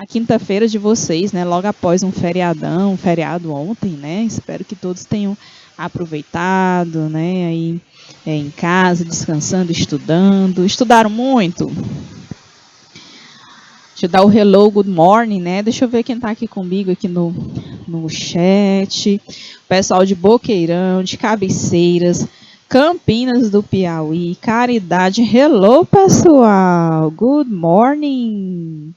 quinta-feira de vocês, né? Logo após um feriado ontem, né? Espero que todos tenham aproveitado, né? Aí em casa, descansando, estudando. Estudaram muito? Deixa eu dar o hello, good morning, né? Deixa eu ver quem está aqui comigo aqui no chat. O pessoal de Boqueirão, de Cabeceiras, Campinas do Piauí, Caridade. Hello, pessoal. Good morning.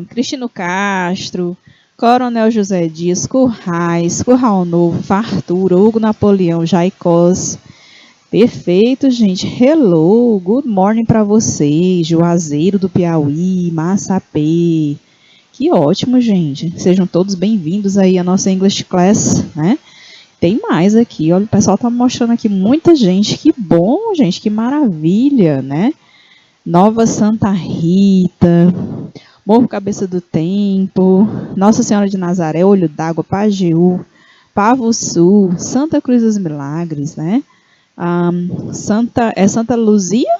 Cristino Castro, Coronel José Dias, Currais, Curral Novo, Fartura, Hugo Napoleão, Jaicós. Perfeito, gente. Hello, good morning para vocês, Juazeiro do Piauí, Massapê. Que ótimo, gente. Sejam todos bem-vindos aí à nossa English Class, né? Tem mais aqui, olha, o pessoal tá mostrando aqui muita gente. Que bom, gente, que maravilha, né? Nova Santa Rita, Morro Cabeça do Tempo, Nossa Senhora de Nazaré, Olho d'Água, Pajeú, Pavo Sul, Santa Cruz dos Milagres, né? Santa Luzia,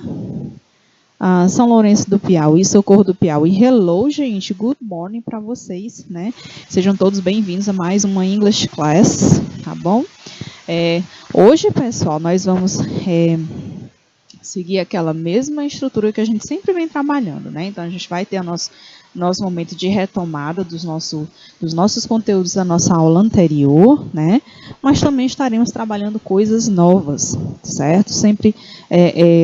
São Lourenço do Piauí, Socorro do Piauí. Hello, gente, good morning para vocês, né? Sejam todos bem-vindos a mais uma English Class, tá bom? Hoje, pessoal, nós vamos seguir aquela mesma estrutura que a gente sempre vem trabalhando, né? Então, a gente vai ter nosso momento de retomada dos nossos conteúdos da nossa aula anterior, né? Mas também estaremos trabalhando coisas novas, certo? Sempre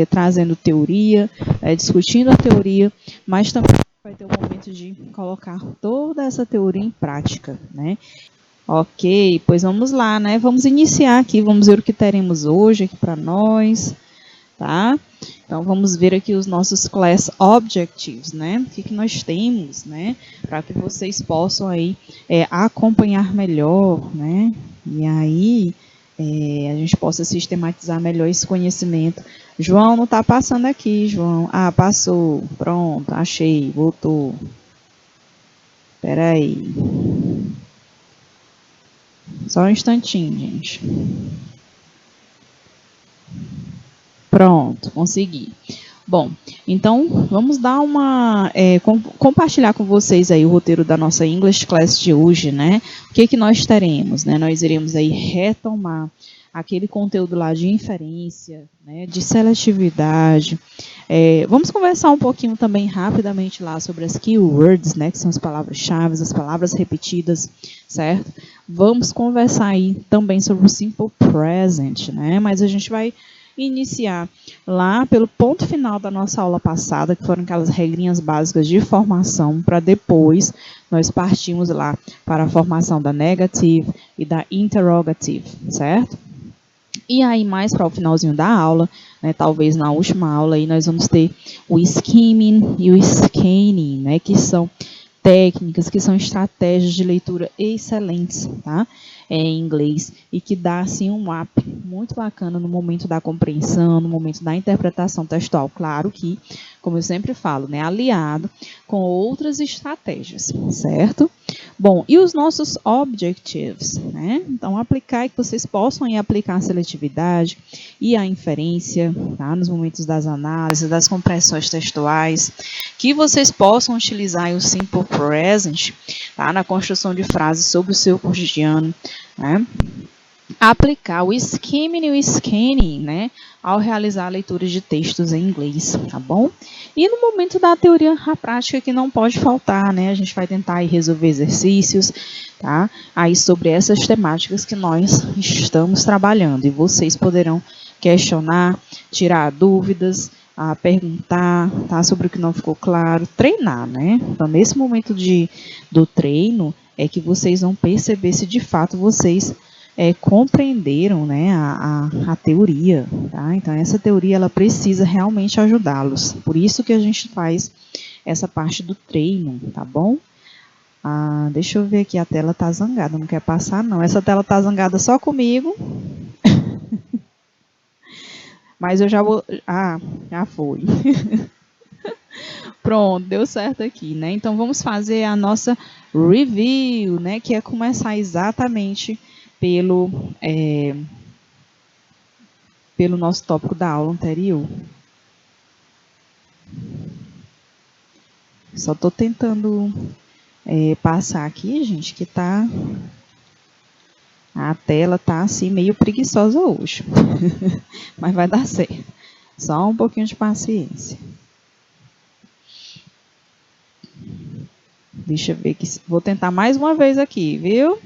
trazendo teoria, discutindo a teoria, mas também vai ter o momento de colocar toda essa teoria em prática, né? Ok, pois vamos lá, né? Vamos iniciar aqui, vamos ver o que teremos hoje aqui para nós. Tá? Então, vamos ver aqui os nossos class objectives, né? O que nós temos, né? Para que vocês possam aí acompanhar melhor, né? E aí, a gente possa sistematizar melhor esse conhecimento. João não está passando aqui, João. Ah, passou. Pronto, achei, voltou. Espera aí. Só um instantinho, gente. Pronto, consegui. Bom, então vamos dar compartilhar com vocês aí o roteiro da nossa English Class de hoje, né? O que nós teremos, né? Nós iremos aí retomar aquele conteúdo lá de inferência, né? De seletividade. Vamos conversar um pouquinho também rapidamente lá sobre as keywords, né? Que são as palavras-chave, as palavras repetidas, certo? Vamos conversar aí também sobre o simple present, né? Mas a gente vai iniciar lá pelo ponto final da nossa aula passada, que foram aquelas regrinhas básicas de formação, para depois nós partimos lá para a formação da negative e da interrogative, certo? E aí, mais para o finalzinho da aula, né, talvez na última aula, aí nós vamos ter o skimming e o scanning, né, que são técnicas, que são estratégias de leitura excelentes, tá? Em inglês, e que dá assim um up muito bacana no momento da compreensão, no momento da interpretação textual. Claro que, como eu sempre falo, né, aliado com outras estratégias, certo? Bom, e os nossos objectives, né? Então, aplicar e que vocês possam aplicar a seletividade e a inferência, tá? Nos momentos das análises, das compreensões textuais, que vocês possam utilizar o simple present, tá? Na construção de frases sobre o seu cotidiano, né? Aplicar o skimming e o scanning, né, ao realizar leituras de textos em inglês, tá bom? E no momento da teoria prática que não pode faltar, né, a gente vai tentar aí resolver exercícios, tá? Aí sobre essas temáticas que nós estamos trabalhando e vocês poderão questionar, tirar dúvidas, perguntar, tá, sobre o que não ficou claro, treinar, né? Então, nesse momento do treino é que vocês vão perceber se de fato vocês compreenderam, né, a teoria, tá? Então, essa teoria ela precisa realmente ajudá-los. Por isso que a gente faz essa parte do treino, tá bom? Deixa eu ver aqui, a tela tá zangada, não quer passar não. Essa tela tá zangada só comigo. Mas eu já vou... já foi. Pronto, deu certo aqui, né? Então, vamos fazer a nossa review, né? Que é começar exatamente pelo nosso tópico da aula anterior. Só estou tentando passar aqui, gente, que a tela tá assim meio preguiçosa hoje. Mas vai dar certo. Só um pouquinho de paciência. Deixa eu ver que vou tentar mais uma vez aqui, viu?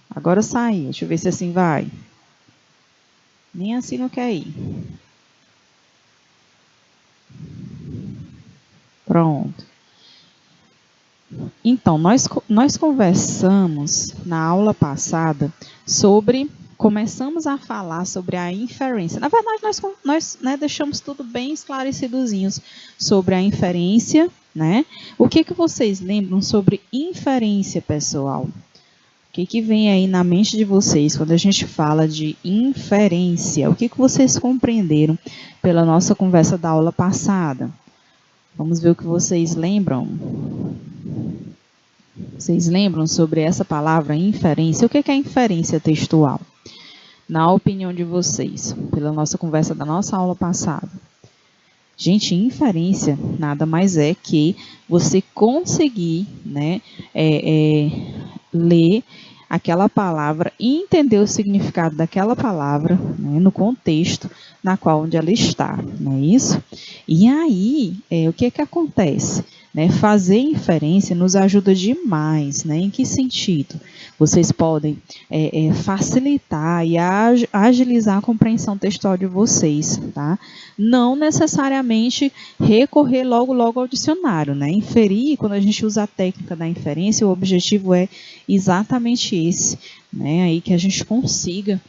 Agora saiu. Deixa eu ver se assim vai. Nem assim não quer ir. Pronto. Então, nós conversamos na aula passada sobre, começamos a falar sobre a inferência. Na verdade, nós deixamos tudo bem esclarecidozinhos sobre a inferência, né? O que vocês lembram sobre inferência, pessoal? O que vem aí na mente de vocês quando a gente fala de inferência? O que vocês compreenderam pela nossa conversa da aula passada? Vamos ver o que vocês lembram. Vocês lembram sobre essa palavra inferência? O que é inferência textual? Na opinião de vocês, pela nossa conversa da nossa aula passada. Gente, inferência nada mais é que você conseguir, né, ler aquela palavra e entender o significado daquela palavra, né, no contexto na qual onde ela está, não é isso? E aí, o que acontece? Né, fazer inferência nos ajuda demais, né? Em que sentido? Vocês podem facilitar e agilizar a compreensão textual de vocês, tá? Não necessariamente recorrer logo ao dicionário, né? Inferir, quando a gente usa a técnica da inferência, o objetivo é exatamente esse, né? Aí que a gente consiga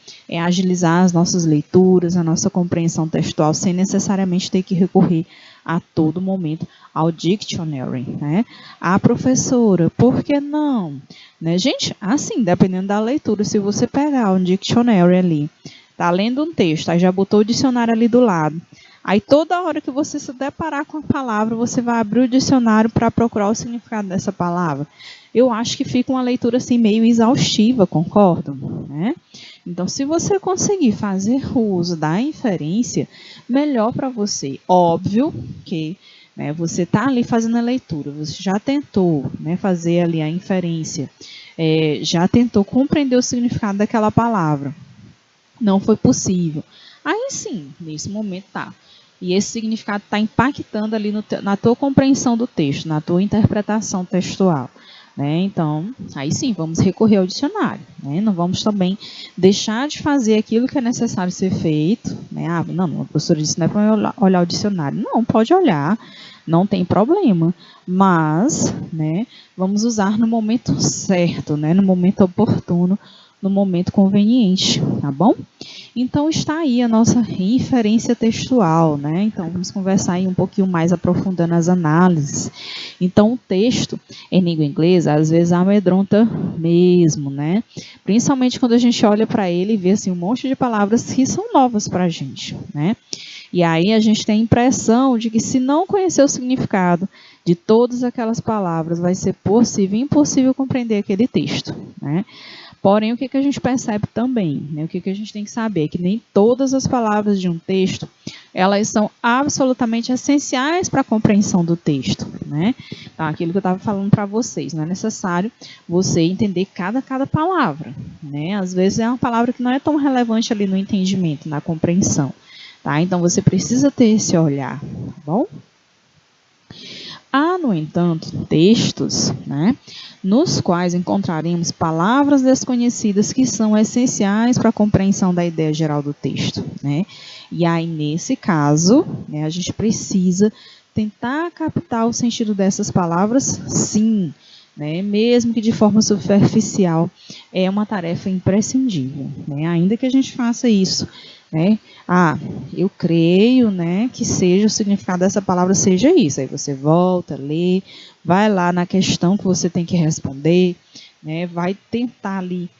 agilizar as nossas leituras, a nossa compreensão textual, sem necessariamente ter que recorrer a todo momento ao dictionary, né? Ah, professora, por que não? Né, gente, assim, dependendo da leitura, se você pegar um dictionary ali, tá lendo um texto, aí já botou o dicionário ali do lado, aí toda hora que você se deparar com a palavra, você vai abrir o dicionário para procurar o significado dessa palavra. Eu acho que fica uma leitura assim meio exaustiva, concordam? Né? Então, se você conseguir fazer o uso da inferência, melhor para você. Óbvio que, né, você está ali fazendo a leitura, você já tentou, né, fazer ali a inferência, já tentou compreender o significado daquela palavra. Não foi possível. Aí sim, nesse momento tá. E esse significado está impactando ali na tua compreensão do texto, na tua interpretação textual. Né? Então, aí sim, vamos recorrer ao dicionário. Né? Não vamos também deixar de fazer aquilo que é necessário ser feito. Né? Ah, não, a professora disse que não é para olhar o dicionário. Não, pode olhar, não tem problema. Mas, né, vamos usar no momento certo, né? No momento oportuno, no momento conveniente, tá bom? Então, está aí a nossa inferência textual, né? Então, vamos conversar aí um pouquinho mais aprofundando as análises. Então, o texto em língua inglesa, às vezes, amedronta mesmo, né? Principalmente quando a gente olha para ele e vê, assim, um monte de palavras que são novas para a gente, né? E aí a gente tem a impressão de que se não conhecer o significado de todas aquelas palavras, vai ser impossível compreender aquele texto, né? Porém, o que a gente percebe também, né? O que a gente tem que saber é que nem todas as palavras de um texto, elas são absolutamente essenciais para a compreensão do texto, né? Então, aquilo que eu estava falando para vocês, não é necessário você entender cada palavra, né? Às vezes é uma palavra que não é tão relevante ali no entendimento, na compreensão, tá? Então, você precisa ter esse olhar, tá bom? Há, no entanto, textos, né, nos quais encontraremos palavras desconhecidas que são essenciais para a compreensão da ideia geral do texto, né? E aí, nesse caso, né, a gente precisa tentar captar o sentido dessas palavras, sim, né, mesmo que de forma superficial, é uma tarefa imprescindível, né? Ainda que a gente faça isso, né? Ah, eu creio, né, que seja o significado dessa palavra seja isso. Aí você volta, lê, vai lá na questão que você tem que responder, né, vai tentar ali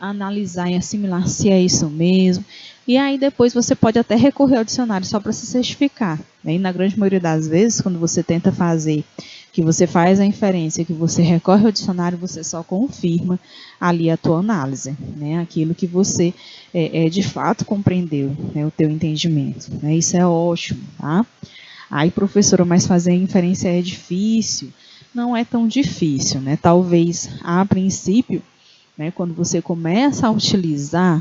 analisar e assimilar se é isso mesmo. E aí depois você pode até recorrer ao dicionário só para se certificar. Né? E na grande maioria das vezes, quando você tenta fazer, que você faz a inferência, que você recorre ao dicionário, você só confirma ali a tua análise, né? Aquilo que você de fato compreendeu, né? O teu entendimento. Né? Isso é ótimo, tá? Ai, professora, mas fazer a inferência é difícil. Não é tão difícil, né? Talvez, a princípio, né, quando você começa a utilizar,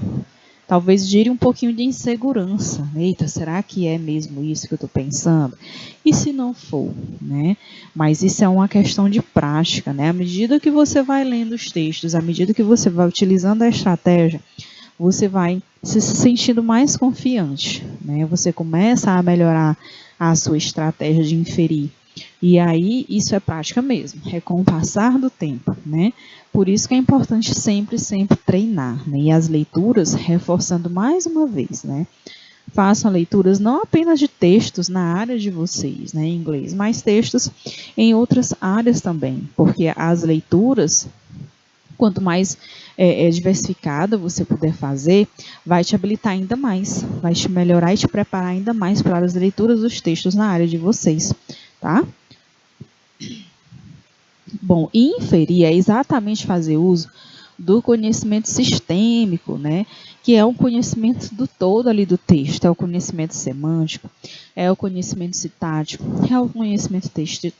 talvez gere um pouquinho de insegurança. Eita, será que é mesmo isso que eu estou pensando? E se não for, né? Mas isso é uma questão de prática, né? À medida que você vai lendo os textos, à medida que você vai utilizando a estratégia, você vai se sentindo mais confiante, né? Você começa a melhorar a sua estratégia de inferir. E aí, isso é prática mesmo, é com o passar do tempo, né? Por isso que é importante sempre treinar, né? E as leituras, reforçando mais uma vez, né? Façam leituras não apenas de textos na área de vocês, né, em inglês, mas textos em outras áreas também, porque as leituras, quanto mais diversificada você puder fazer, vai te habilitar ainda mais, vai te melhorar e te preparar ainda mais para as leituras dos textos na área de vocês, tá? Bom, inferir é exatamente fazer uso do conhecimento sistêmico, né? Que é o conhecimento do todo ali do texto, é o conhecimento semântico, é o conhecimento sintático, é o conhecimento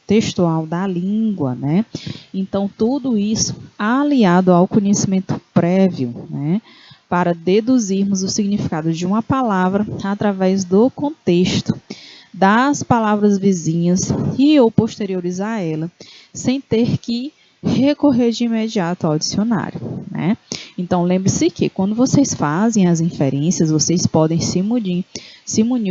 textual da língua, né? Então, tudo isso aliado ao conhecimento prévio, né? Para deduzirmos o significado de uma palavra através do contexto, das palavras vizinhas e ou posteriores a ela, sem ter que recorrer de imediato ao dicionário, né? Então, lembre-se que quando vocês fazem as inferências, vocês podem se munir,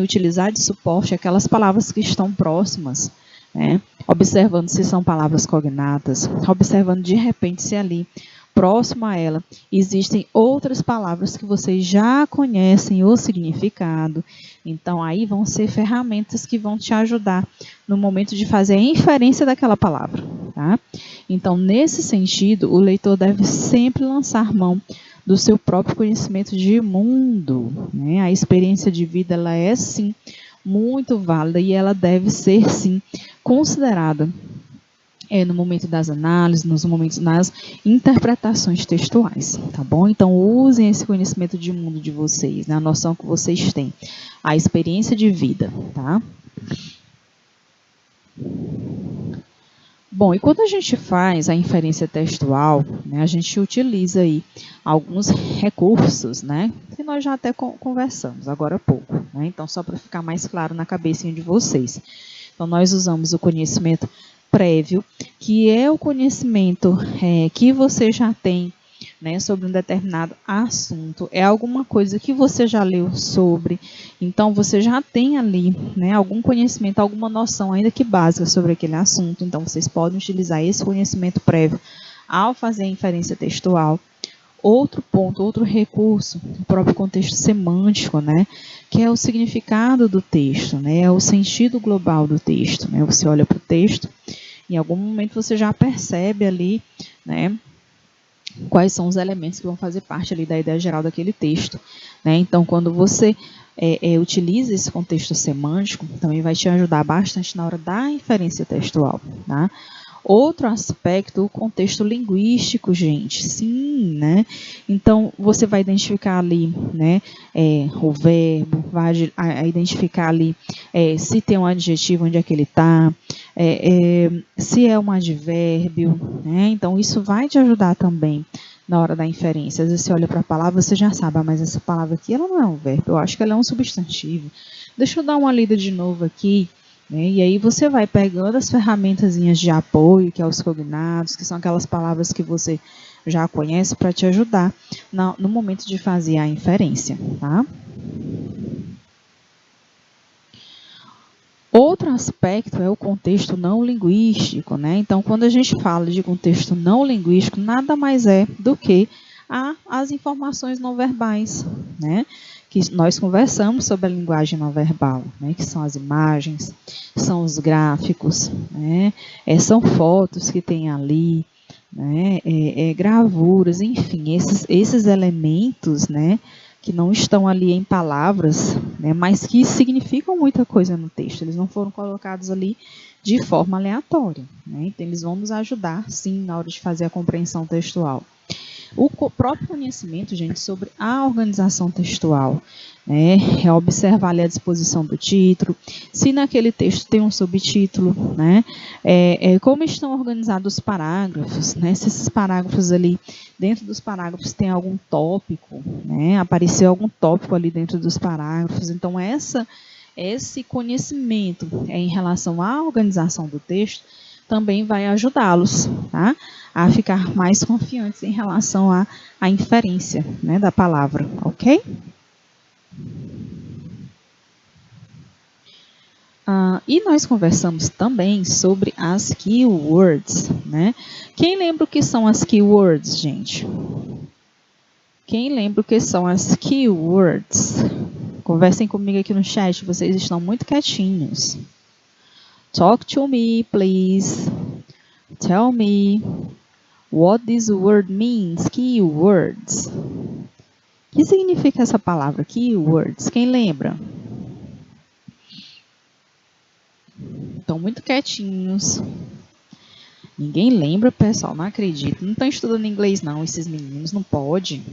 utilizar de suporte aquelas palavras que estão próximas, né? Observando se são palavras cognatas, observando de repente se ali, próximo a ela, existem outras palavras que vocês já conhecem o significado. Então, aí vão ser ferramentas que vão te ajudar no momento de fazer a inferência daquela palavra, tá? Então, nesse sentido, o leitor deve sempre lançar mão do seu próprio conhecimento de mundo, né? A experiência de vida, ela é, sim, muito válida e ela deve ser, sim, considerada no momento das análises, nos momentos nas interpretações textuais, tá bom? Então, usem esse conhecimento de mundo de vocês, né? A noção que vocês têm, a experiência de vida, tá? Bom, e quando a gente faz a inferência textual, né, a gente utiliza aí alguns recursos, né, que nós já até conversamos agora há pouco, né? Então, só para ficar mais claro na cabecinha de vocês. Então, nós usamos o conhecimento prévio, que é o conhecimento que você já tem, né, sobre um determinado assunto, é alguma coisa que você já leu sobre, então você já tem ali, né, algum conhecimento, alguma noção, ainda que básica, sobre aquele assunto, então vocês podem utilizar esse conhecimento prévio ao fazer a inferência textual. Outro ponto, outro recurso, o próprio contexto semântico, né, que é o significado do texto, né, é o sentido global do texto, né, você olha para o texto, em algum momento você já percebe ali, né, quais são os elementos que vão fazer parte ali da ideia geral daquele texto, né, então quando você utiliza esse contexto semântico, também vai te ajudar bastante na hora da inferência textual, tá? Outro aspecto, o contexto linguístico, gente, sim, né? Então, você vai identificar ali, né, o verbo, vai identificar ali se tem um adjetivo, onde é que ele está, se é um advérbio, né? Então, isso vai te ajudar também na hora da inferência. Às vezes você olha para a palavra, você já sabe, mas essa palavra aqui, ela não é um verbo, eu acho que ela é um substantivo. Deixa eu dar uma lida de novo aqui. E aí você vai pegando as ferramentazinhas de apoio, que é os cognatos, que são aquelas palavras que você já conhece, para te ajudar no momento de fazer a inferência, tá? Outro aspecto é o contexto não linguístico, né? Então, quando a gente fala de contexto não linguístico, nada mais é do que as informações não verbais, né? Que nós conversamos sobre a linguagem não verbal, né? Que são as imagens, são os gráficos, né? São fotos que tem ali, né? Gravuras, enfim, esses elementos, né? Que não estão ali em palavras, né? Mas que significam muita coisa no texto. Eles não foram colocados ali de forma aleatória, né? Então, eles vão nos ajudar, sim, na hora de fazer a compreensão textual. O próprio conhecimento, gente, sobre a organização textual, né? É observar ali a disposição do título, se naquele texto tem um subtítulo, né? Como estão organizados os parágrafos, né? Se esses parágrafos ali, dentro dos parágrafos tem algum tópico, né? Apareceu algum tópico ali dentro dos parágrafos. Então, esse conhecimento em relação à organização do texto também vai ajudá-los, tá? A ficar mais confiantes em relação à inferência, né, da palavra, ok? E nós conversamos também sobre as keywords, né? Quem lembra o que são as keywords, gente? Quem lembra o que são as keywords? Conversem comigo aqui no chat, vocês estão muito quietinhos. Talk to me, please. Tell me what this word means. Keywords. O que significa essa palavra? Keywords. Quem lembra? Estão muito quietinhos. Ninguém lembra, pessoal. Não acredito. Não estão estudando inglês, não. Esses meninos não pode.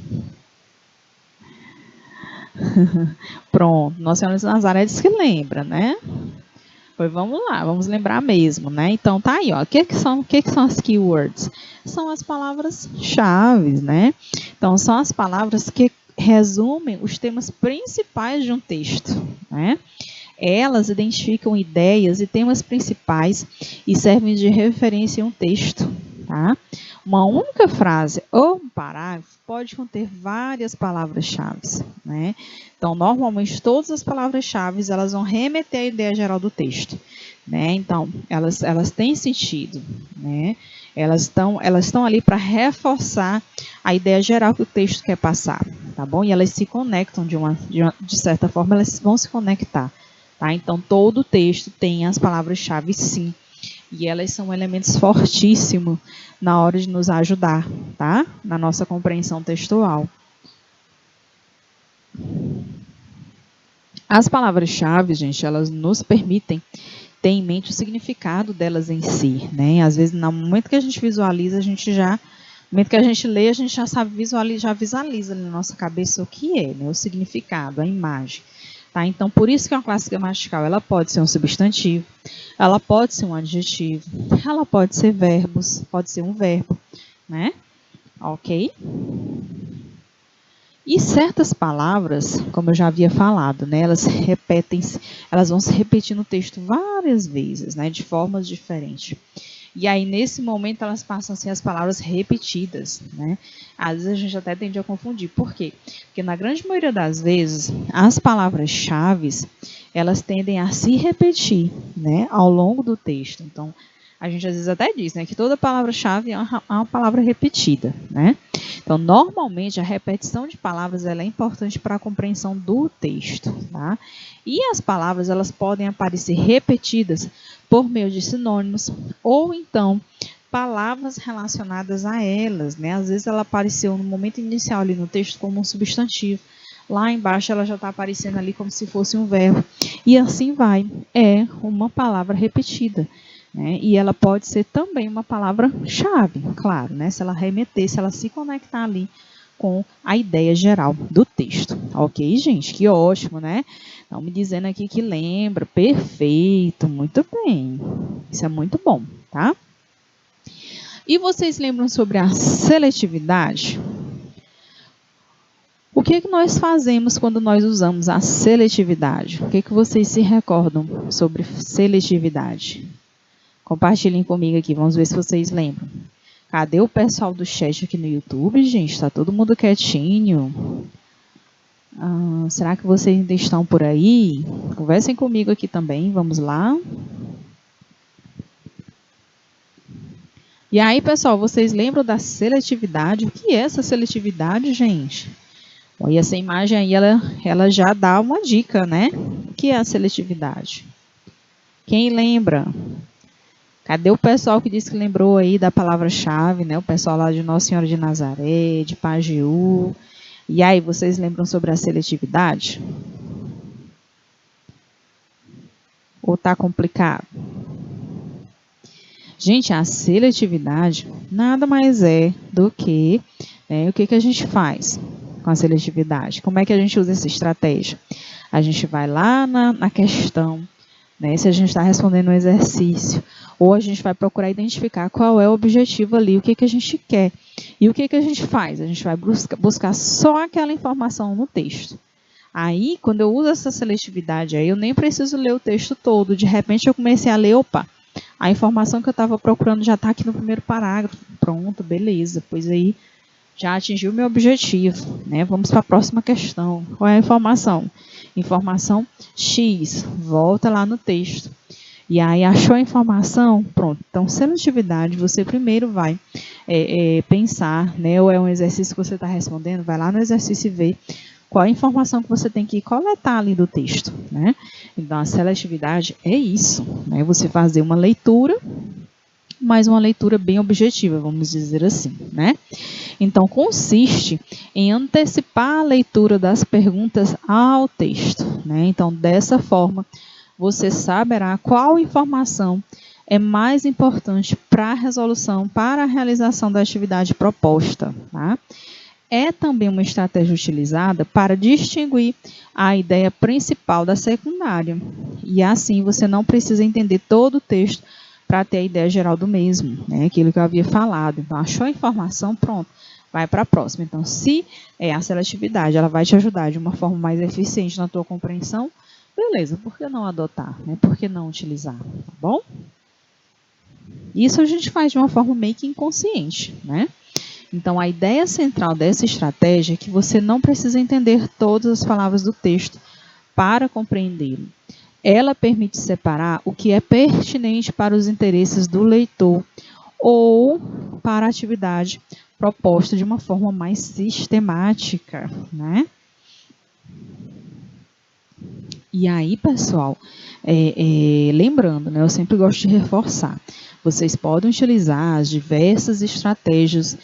Pronto. Nossa Senhora de Nazaré disse que lembra, né? Pois vamos lá, vamos lembrar mesmo, né? Então tá aí, ó. O que são as keywords? São as palavras-chave, né? Então são as palavras que resumem os temas principais de um texto, né? Elas identificam ideias e temas principais e servem de referência em um texto, tá? Uma única frase ou um parágrafo pode conter várias palavras-chave, né? Então, normalmente, todas as palavras-chave, elas vão remeter à ideia geral do texto, né? Então, elas têm sentido, né? Elas estão ali para reforçar a ideia geral que o texto quer passar, tá bom? E elas se conectam de certa forma, elas vão se conectar, tá? Então, todo o texto tem as palavras-chave, sim. E elas são elementos fortíssimos na hora de nos ajudar, tá? Na nossa compreensão textual. As palavras-chave, gente, elas nos permitem ter em mente o significado delas em si, né? Às vezes, no momento que a gente visualiza, no momento que a gente lê, a gente já sabe já visualiza na nossa cabeça o que é, né? O significado, a imagem. Tá? Então, por isso que uma classe gramatical, ela pode ser um substantivo, ela pode ser um adjetivo, ela pode ser verbos, pode ser um verbo, né? Ok? E certas palavras, como eu já havia falado, né, elas vão se repetir no texto várias vezes, né, de formas diferentes. E aí, nesse momento, elas passam a ser as palavras repetidas, né? Às vezes a gente até tende a confundir. Por quê? Porque na grande maioria das vezes, as palavras-chave, elas tendem a se repetir, né, ao longo do texto. Então, a gente às vezes até diz, né, que toda palavra-chave é uma palavra repetida, né? Então, normalmente, a repetição de palavras ela é importante para a compreensão do texto, tá? E as palavras, elas podem aparecer repetidas por meio de sinônimos ou, então, palavras relacionadas a elas, né? Às vezes ela apareceu no momento inicial ali no texto como um substantivo. Lá embaixo ela já está aparecendo ali como se fosse um verbo. E assim vai. É uma palavra repetida. Né? E ela pode ser também uma palavra-chave, claro, né? Se ela remeter, se ela se conectar ali com a ideia geral do texto. Ok, gente? Que ótimo, né? Estão me dizendo aqui que lembra. Perfeito, muito bem. Isso é muito bom, tá? E vocês lembram sobre a seletividade? O que nós fazemos quando nós usamos a seletividade? O que vocês se recordam sobre seletividade? Compartilhem comigo aqui, vamos ver se vocês lembram. Cadê o pessoal do chat aqui no YouTube, gente? Está todo mundo quietinho. Será que vocês ainda estão por aí? Conversem comigo aqui também, vamos lá. E aí, pessoal, vocês lembram da seletividade? O que é essa seletividade, gente? Bom, e essa imagem aí, ela já dá uma dica, né? O que é a seletividade? Quem lembra? Cadê o pessoal que disse que lembrou aí da palavra-chave, né? O pessoal lá de Nossa Senhora de Nazaré, de Pajeú. E aí, vocês lembram sobre a seletividade? Ou tá complicado? Gente, a seletividade nada mais é do que O que a gente faz com a seletividade? Como é que a gente usa essa estratégia? A gente vai lá na questão, né, se a gente está respondendo um exercício, ou a gente vai procurar identificar qual é o objetivo ali, o que a gente quer. E o que a gente faz? A gente vai buscar só aquela informação no texto. Aí, quando eu uso essa seletividade, aí eu nem preciso ler o texto todo. De repente, eu comecei a ler, opa, a informação que eu estava procurando já está aqui no primeiro parágrafo. Pronto, beleza. Pois aí, já atingiu o meu objetivo, né? Vamos para a próxima questão. Qual é a informação? Informação X. Volta lá no texto. E aí, achou a informação? Pronto. Então, seletividade, você primeiro vai pensar, né? Ou é um exercício que você está respondendo, vai lá no exercício e vê qual a informação que você tem que coletar ali do texto, né? Então, a seletividade é isso, né? Você fazer uma leitura, mas uma leitura bem objetiva, vamos dizer assim, né? Então, consiste em antecipar a leitura das perguntas ao texto, né? Então, dessa forma, você saberá qual informação é mais importante para a resolução, para a realização da atividade proposta, tá? É também uma estratégia utilizada para distinguir a ideia principal da secundária. E assim você não precisa entender todo o texto para ter a ideia geral do mesmo, né? Aquilo que eu havia falado. Então, achou a informação, pronto, vai para a próxima. Então, se a seletividade ela vai te ajudar de uma forma mais eficiente na tua compreensão, beleza, por que não adotar, né? Por que não utilizar, tá bom? Isso a gente faz de uma forma meio que inconsciente, né? Então, a ideia central dessa estratégia é que você não precisa entender todas as palavras do texto para compreendê-lo. Ela permite separar o que é pertinente para os interesses do leitor ou para a atividade proposta de uma forma mais sistemática, né? E aí, pessoal, lembrando, né, eu sempre gosto de reforçar, vocês podem utilizar as diversas estratégias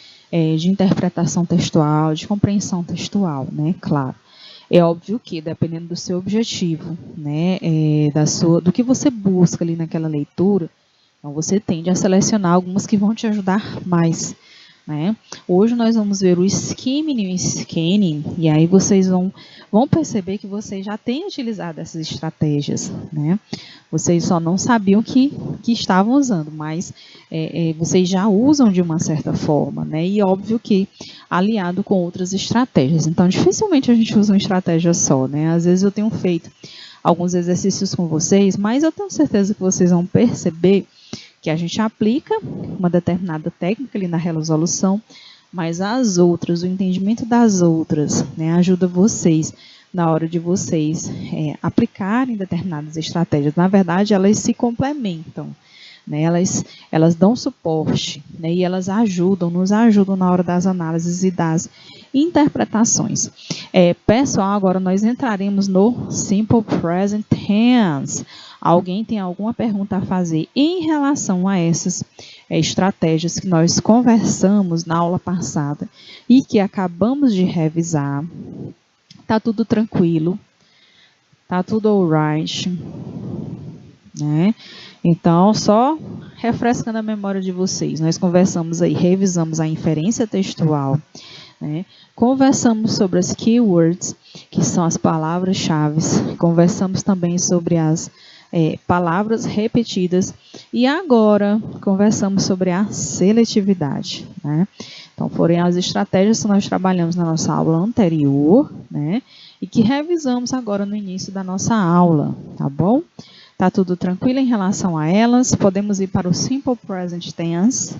de interpretação textual, de compreensão textual, né, claro. É óbvio que, dependendo do seu objetivo, né, do que você busca ali naquela leitura, então você tende a selecionar algumas que vão te ajudar mais, né? Hoje nós vamos ver o skimming e o scanning, e aí vocês vão perceber que vocês já têm utilizado essas estratégias, né? Vocês só não sabiam que estavam usando, mas vocês já usam de uma certa forma, né? E óbvio que aliado com outras estratégias. Então, dificilmente a gente usa uma estratégia só, né? Às vezes eu tenho feito alguns exercícios com vocês, mas eu tenho certeza que vocês vão perceber que a gente aplica uma determinada técnica ali na resolução, mas as outras, o entendimento das outras, né, ajuda vocês na hora de vocês aplicarem determinadas estratégias. Na verdade, elas se complementam, né, elas dão suporte, né, e elas nos ajudam na hora das análises e das interpretações. Pessoal, agora nós entraremos no Simple Present Tense. Alguém tem alguma pergunta a fazer em relação a essas estratégias que nós conversamos na aula passada e que acabamos de revisar? Tá tudo tranquilo? Tá tudo alright? Né? Então, só refrescando a memória de vocês, nós conversamos aí, revisamos a inferência textual, né? Conversamos sobre as keywords, que são as palavras-chave, conversamos também sobre as palavras repetidas e agora conversamos sobre a seletividade, né? Então, foram as estratégias que nós trabalhamos na nossa aula anterior, né? E que revisamos agora no início da nossa aula, tá bom? Tá tudo tranquilo em relação a elas? Podemos ir para o Simple Present Tense.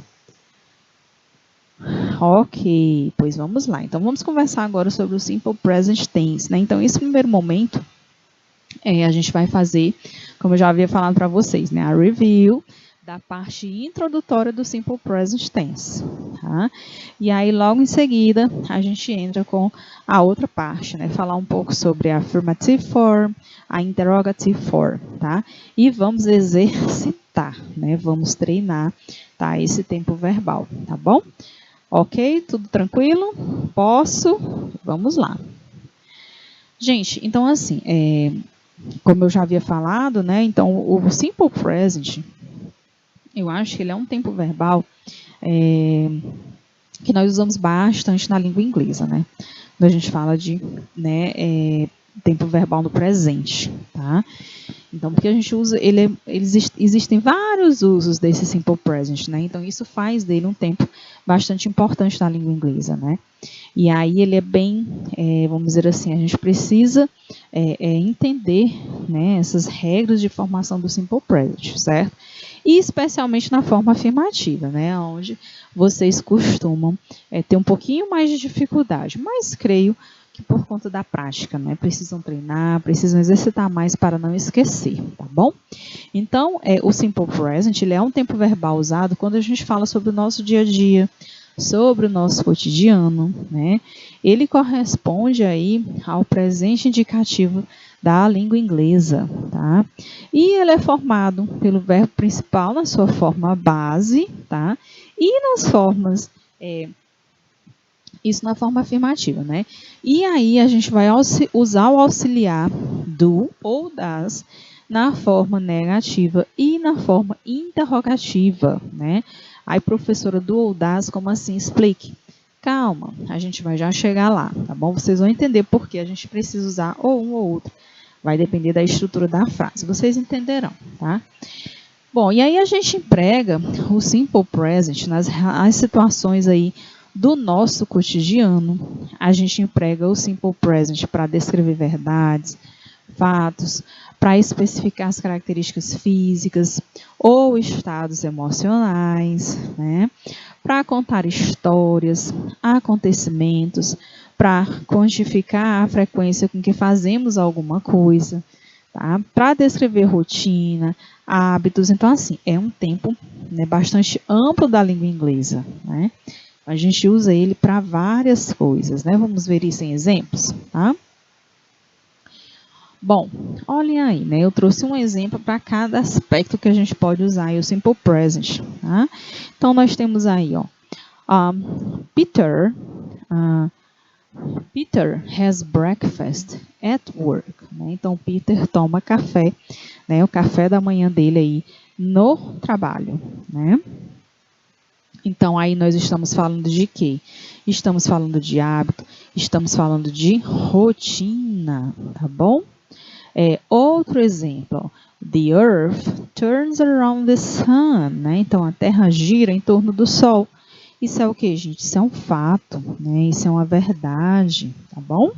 Ok, pois vamos lá. Então, vamos conversar agora sobre o Simple Present Tense, né? Então, esse primeiro momento, a gente vai fazer, como eu já havia falado para vocês, né? A review da parte introdutória do Simple Present Tense, tá? E aí, logo em seguida, a gente entra com a outra parte, né? Falar um pouco sobre a affirmative form, a interrogative form, tá? E vamos exercitar, né? Vamos treinar, tá? Esse tempo verbal, tá bom? Ok? Tudo tranquilo? Posso? Vamos lá. Gente, então assim, como eu já havia falado, né? Então, o Simple Present, eu acho que ele é um tempo verbal que nós usamos bastante na língua inglesa, né? Quando a gente fala de, né, tempo verbal no presente, tá? Então, porque a gente usa, existem vários usos desse simple present, né? Então, isso faz dele um tempo bastante importante na língua inglesa, né? E aí ele é bem, vamos dizer assim, a gente precisa entender, né, essas regras de formação do simple present, certo? E especialmente na forma afirmativa, né, onde vocês costumam ter um pouquinho mais de dificuldade, mas creio que por conta da prática, né, precisam treinar, precisam exercitar mais para não esquecer, tá bom? Então, o simple present, ele é um tempo verbal usado quando a gente fala sobre o nosso dia a dia, sobre o nosso cotidiano, né? Ele corresponde aí ao presente indicativo da língua inglesa, tá? E ele é formado pelo verbo principal na sua forma base, tá? E nas formas, isso na forma afirmativa, né? E aí a gente vai usar o auxiliar do ou das na forma negativa e na forma interrogativa, né? Aí, professora, do ou das, como assim? Explique. Calma, a gente vai já chegar lá, tá bom? Vocês vão entender por que a gente precisa usar ou um ou outro. Vai depender da estrutura da frase. Vocês entenderão, tá? Bom, e aí a gente emprega o simple present nas situações aí do nosso cotidiano. A gente emprega o simple present para descrever verdades, fatos, para especificar as características físicas ou estados emocionais, né? Para contar histórias, acontecimentos, para quantificar a frequência com que fazemos alguma coisa, tá? Para descrever rotina, hábitos. Então, assim, é um tempo, né, bastante amplo da língua inglesa, né? A gente usa ele para várias coisas, né? Vamos ver isso em exemplos, tá? Bom, olhem aí, né? Eu trouxe um exemplo para cada aspecto que a gente pode usar aí o simple present, tá? Então, nós temos aí, ó, Peter has breakfast at work, né? Então, Peter toma café, né? O café da manhã dele aí no trabalho, né? Então, aí nós estamos falando de quê? Estamos falando de hábito, estamos falando de rotina, tá bom? Outro exemplo, the earth turns around the sun, né? Então, a Terra gira em torno do Sol. Isso é o que, gente? Isso é um fato, né? Isso é uma verdade, tá bom?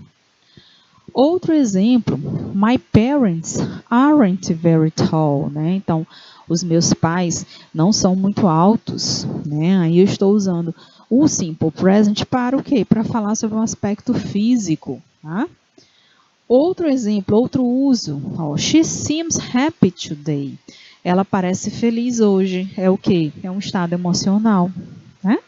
Outro exemplo, my parents aren't very tall, né? Então, os meus pais não são muito altos, né? Aí eu estou usando o simple present para o quê? Para falar sobre um aspecto físico, tá? Outro exemplo, outro uso, she seems happy today. Ela parece feliz hoje. É o quê? É um estado emocional, né?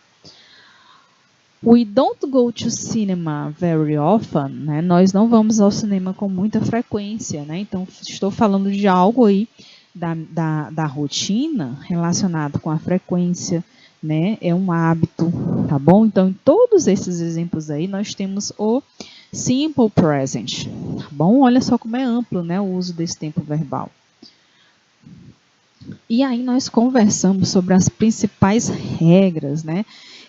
We don't go to cinema very often, né? Nós não vamos ao cinema com muita frequência, né? Então, estou falando de algo aí da rotina relacionado com a frequência, né? É um hábito, tá bom? Então, em todos esses exemplos aí, nós temos o simple present, tá bom? Olha só como é amplo, né, o uso desse tempo verbal. E aí nós conversamos sobre as principais regras, né?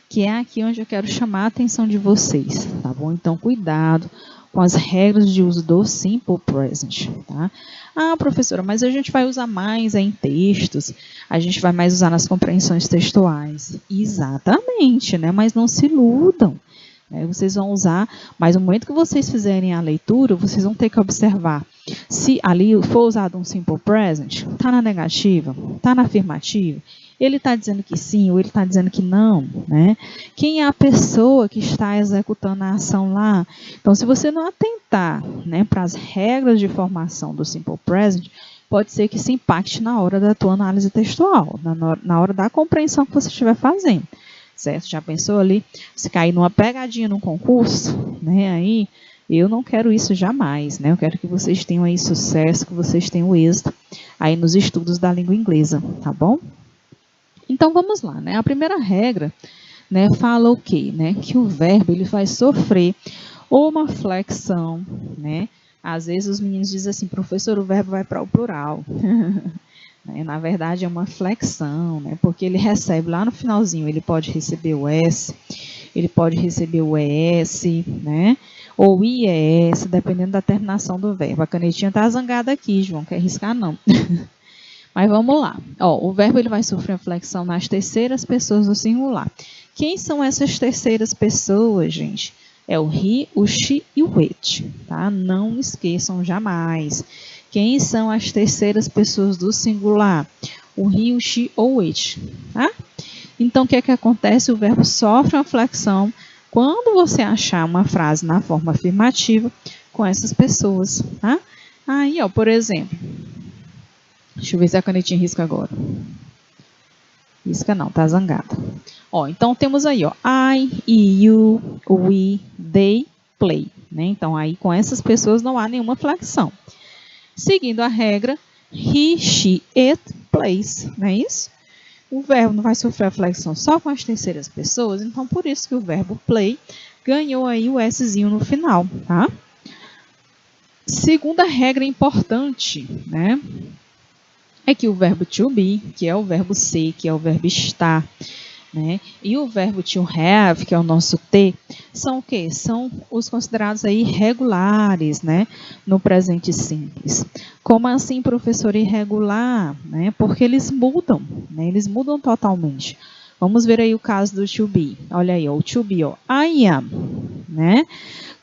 Que é aqui onde eu quero chamar a atenção de vocês, tá bom? Então, cuidado com as regras de uso do simple present, tá? Ah, professora, mas a gente vai usar mais em textos, a gente vai mais usar nas compreensões textuais. Exatamente, né? Mas não se iludam. Vocês vão usar, mas no momento que vocês fizerem a leitura, vocês vão ter que observar se ali for usado um simple present, está na negativa, está na afirmativa, ele está dizendo que sim ou ele está dizendo que não, né? Quem é a pessoa que está executando a ação lá? Então, se você não atentar, né, para as regras de formação do simple present, pode ser que se impacte na hora da tua análise textual, na hora da compreensão que você estiver fazendo. Certo? Já pensou ali, se cair numa pegadinha num concurso, né? Aí eu não quero isso jamais, né? Eu quero que vocês tenham aí sucesso, que vocês tenham êxito aí nos estudos da língua inglesa, tá bom? Então vamos lá, né? A primeira regra, né, fala o quê, né? Que o verbo ele vai sofrer uma flexão, né? Às vezes os meninos dizem assim, professor, o verbo vai para o plural. né? Na verdade, é uma flexão, né? Porque ele recebe lá no finalzinho, ele pode receber o S, ele pode receber o ES, né? Ou IES, dependendo da terminação do verbo. A canetinha tá zangada aqui, João, quer riscar não. Mas vamos lá. Ó, o verbo ele vai sofrer a flexão nas terceiras pessoas do singular. Quem são essas terceiras pessoas, gente? É o he, o she e o it, tá? Não esqueçam jamais. Quem são as terceiras pessoas do singular? O he, o she ou o it, tá? Então, o que é que acontece? O verbo sofre uma flexão quando você achar uma frase na forma afirmativa com essas pessoas, tá? Aí, ó, por exemplo, deixa eu ver se a canetinha risca agora. Risca não, tá zangada. Ó, então temos aí, ó, I, you, we, they, play, né? Então aí com essas pessoas não há nenhuma flexão. Seguindo a regra, he, she, it, plays, não é isso? O verbo não vai sofrer a flexão só com as terceiras pessoas, então por isso que o verbo play ganhou aí o Szinho no final, tá? Segunda regra importante, né? É que o verbo to be, que é o verbo ser, que é o verbo estar, né? E o verbo to have, que é o nosso ter, são o quê? São os considerados aí regulares, né? No presente simples. Como assim, professor, irregular? Né? Porque eles mudam, né? Eles mudam totalmente. Vamos ver aí o caso do to be. Olha aí, ó, o to be, ó, I am, né?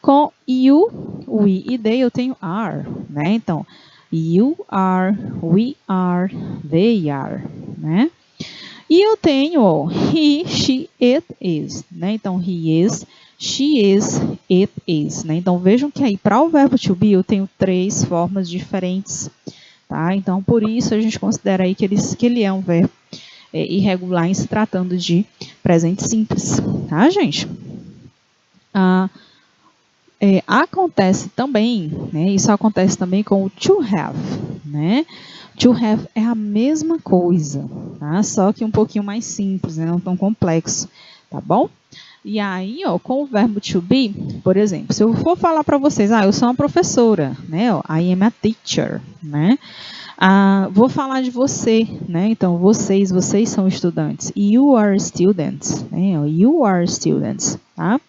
Com you, we e they eu tenho are, né? Então, you are, we are, they are, né? E eu tenho ó, he, she, it is, né? Então, he is, she is, it is, né? Então, vejam que aí, para o verbo to be, eu tenho 3 formas diferentes, tá? Então, por isso, a gente considera aí que ele é um verbo irregular em se tratando de presente simples, tá, gente? Acontece também, né? Isso acontece também com o to have, né? To have é a mesma coisa, tá? Só que um pouquinho mais simples, né? Não tão complexo, tá bom? E aí, ó, com o verbo to be, por exemplo, se eu for falar para vocês, eu sou uma professora, né? Ó, I am a teacher, né? Vou falar de você, né? Então, vocês são estudantes. You are students, né? You are students, tá?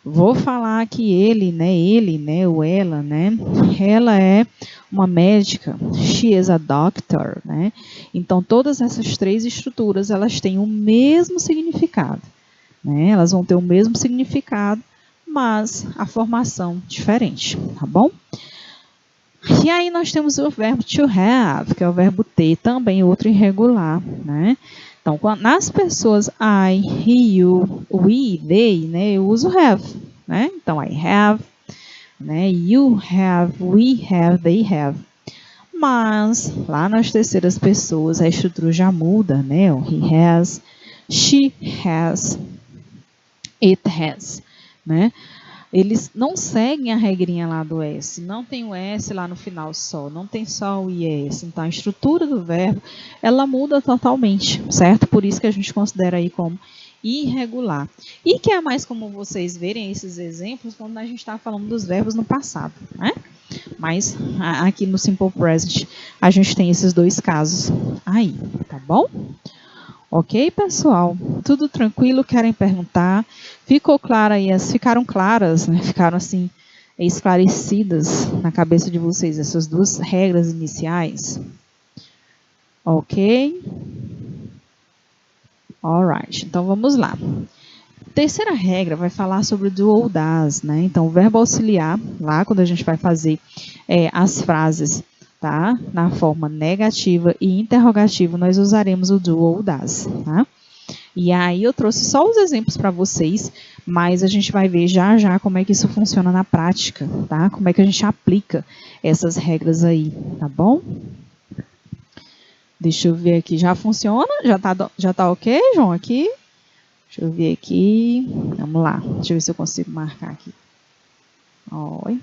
Vou falar que ele, né, ou ela, né, ela é uma médica, she is a doctor, né, então todas essas 3 estruturas, elas têm o mesmo significado, né, elas vão ter o mesmo significado, mas a formação diferente, tá bom? E aí nós temos o verbo to have, que é o verbo ter, também outro irregular, né, então, nas pessoas I, he, you, we, they, né, eu uso have, né? Então, I have, né, you have, we have, they have. Mas, lá nas terceiras pessoas, a estrutura já muda, né? He has, she has, it has, né? Eles não seguem a regrinha lá do S, não tem o S lá no final só, não tem só o IS. Então, a estrutura do verbo, ela muda totalmente, certo? Por isso que a gente considera aí como irregular. E que é mais comum vocês verem esses exemplos quando a gente está falando dos verbos no passado, né? Mas aqui no Simple Present, a gente tem esses 2 casos aí, tá bom? Ok, pessoal? Tudo tranquilo? Querem perguntar? Ficou claro aí? Ficaram claras, né? Ficaram assim esclarecidas na cabeça de vocês essas 2 regras iniciais? Ok? Alright, então vamos lá. Terceira regra vai falar sobre o do ou das, né? Então, o verbo auxiliar, lá quando a gente vai fazer as frases, tá? Na forma negativa e interrogativa, nós usaremos o do ou das, tá? E aí eu trouxe só os exemplos para vocês, mas a gente vai ver já já como é que isso funciona na prática, tá? Como é que a gente aplica essas regras aí, tá bom? Deixa eu ver aqui, já funciona? Já tá ok, João, aqui? Deixa eu ver aqui. Vamos lá. Deixa eu ver se eu consigo marcar aqui. Oi.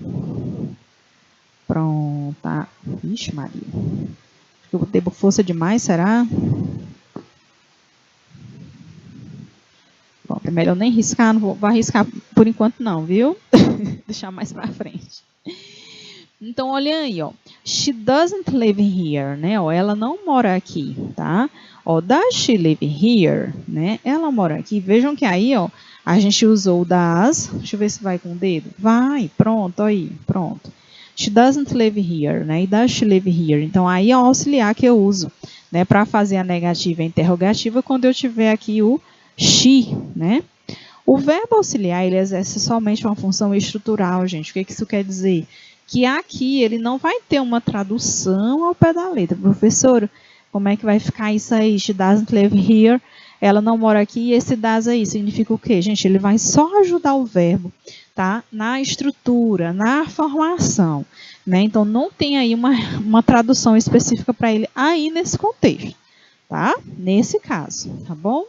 Pronta. Ixi, Maria. Acho que eu vou ter força demais, será? Bom, é melhor nem riscar. Não vou arriscar por enquanto não, viu? Deixar mais pra frente. Então, olha aí, ó. She doesn't live here, né? Ó, ela não mora aqui, tá? Ó, does she live here, né? Ela mora aqui. Vejam que aí, ó, a gente usou o does. Deixa eu ver se vai com o dedo. Vai, pronto, aí, pronto. She doesn't live here, né? E does she live here? Então, aí é o auxiliar que eu uso, né? Para fazer a negativa e a interrogativa quando eu tiver aqui o she, né? O verbo auxiliar, ele exerce somente uma função estrutural, gente. O que isso quer dizer? Que aqui ele não vai ter uma tradução ao pé da letra. Professor, como é que vai ficar isso aí? She doesn't live here. Ela não mora aqui. E esse does aí significa o quê? Gente, ele vai só ajudar o verbo, tá? Na estrutura, na formação, né? Então, não tem aí uma tradução específica para ele aí nesse contexto, tá? Nesse caso, tá bom?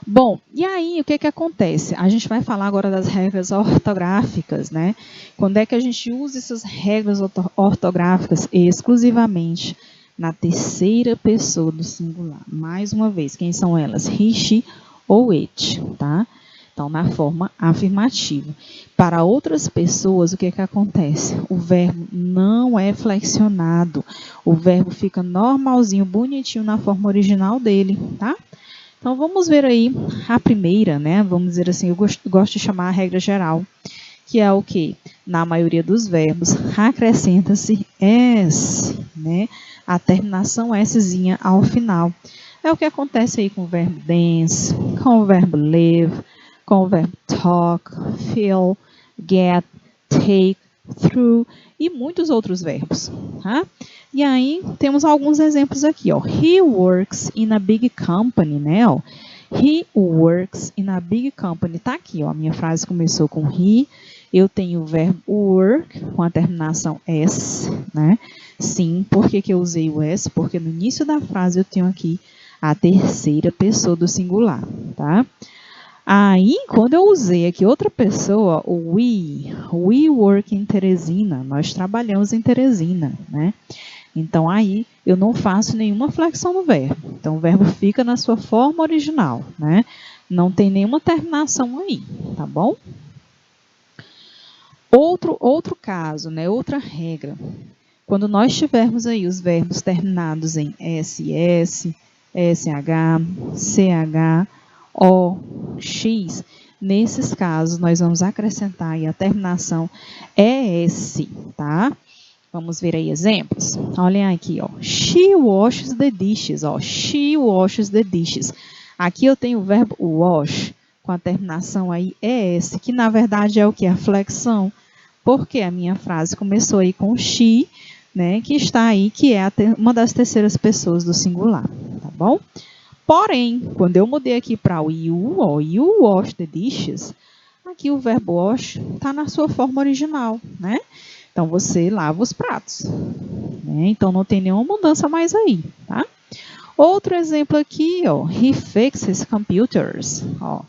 Bom, e aí o que acontece? A gente vai falar agora das regras ortográficas, né? Quando é que a gente usa essas regras ortográficas? Exclusivamente na terceira pessoa do singular. Mais uma vez, quem são elas? He, she ou it, tá? Então, na forma afirmativa. Para outras pessoas, o que acontece? O verbo não é flexionado. O verbo fica normalzinho, bonitinho na forma original dele, tá? Então, vamos ver aí a primeira, né? Vamos dizer assim, eu gosto de chamar a regra geral, que é o que? Na maioria dos verbos, acrescenta-se S, né? A terminação Szinha ao final. É o que acontece aí com o verbo dance, com o verbo live, com o verbo talk, feel, get, take, through e muitos outros verbos, tá? E aí, temos alguns exemplos aqui, ó. He works in a big company, né, ó. He works in a big company. Tá aqui, ó. A minha frase começou com he. Eu tenho o verbo work com a terminação S, né? Sim, por que eu usei o S? Porque no início da frase eu tenho aqui a terceira pessoa do singular, tá? Aí, quando eu usei aqui outra pessoa, o we work in Teresina, nós trabalhamos em Teresina, né? Então, aí, eu não faço nenhuma flexão no verbo. Então, o verbo fica na sua forma original, né? Não tem nenhuma terminação aí, tá bom? Outro caso, né? Outra regra. Quando nós tivermos aí os verbos terminados em SS, SH, CH, O, X, nesses casos, nós vamos acrescentar aí a terminação ES, tá? Vamos ver aí exemplos. Olhem aqui, ó. She washes the dishes, ó. She washes the dishes. Aqui eu tenho o verbo wash, com a terminação aí ES, que na verdade é o que? A flexão. Porque a minha frase começou aí com she, né? Que está aí, que é uma das terceiras pessoas do singular, tá bom? Porém, quando eu mudei aqui para o you, ó, you wash the dishes, aqui o verbo wash está na sua forma original, né? Então, você lava os pratos, né? Então, não tem nenhuma mudança mais aí, tá? Outro exemplo aqui, ó, he fixes computers, ó.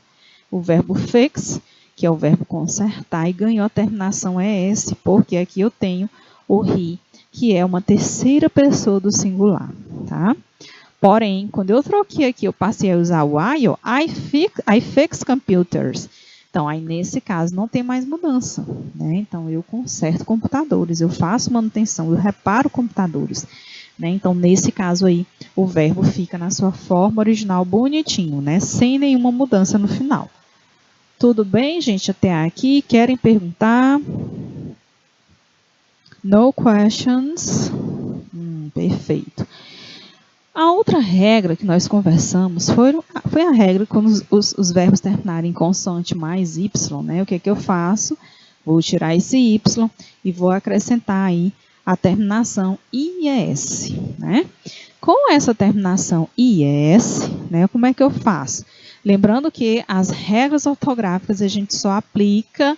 O verbo fix, que é o verbo consertar, e ganhou a terminação ES, porque aqui eu tenho o he, que é uma terceira pessoa do singular, tá? Porém, quando eu troquei aqui, eu passei a usar o I fix computers. Então, aí nesse caso não tem mais mudança, né? Então, eu conserto computadores, eu faço manutenção, eu reparo computadores, né? Então, nesse caso aí, o verbo fica na sua forma original bonitinho, né? Sem nenhuma mudança no final. Tudo bem, gente? Até aqui, querem perguntar? No questions? Perfeito. A outra regra que nós conversamos foi a regra quando os verbos terminarem em consoante mais y, né? O que eu faço? Vou tirar esse y e vou acrescentar aí a terminação IS, né? Com essa terminação IS, né? Como é que eu faço? Lembrando que as regras ortográficas a gente só aplica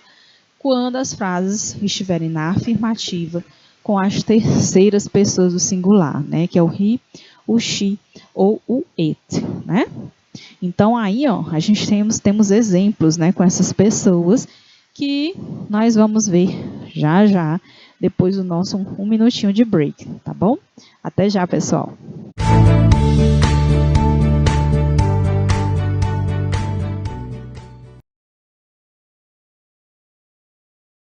quando as frases estiverem na afirmativa com as terceiras pessoas do singular, né? Que é o he, o she ou o it, né? Então, aí, ó, a gente temos exemplos, né, com essas pessoas que nós vamos ver já, depois do nosso um minutinho de break, tá bom? Até já, pessoal!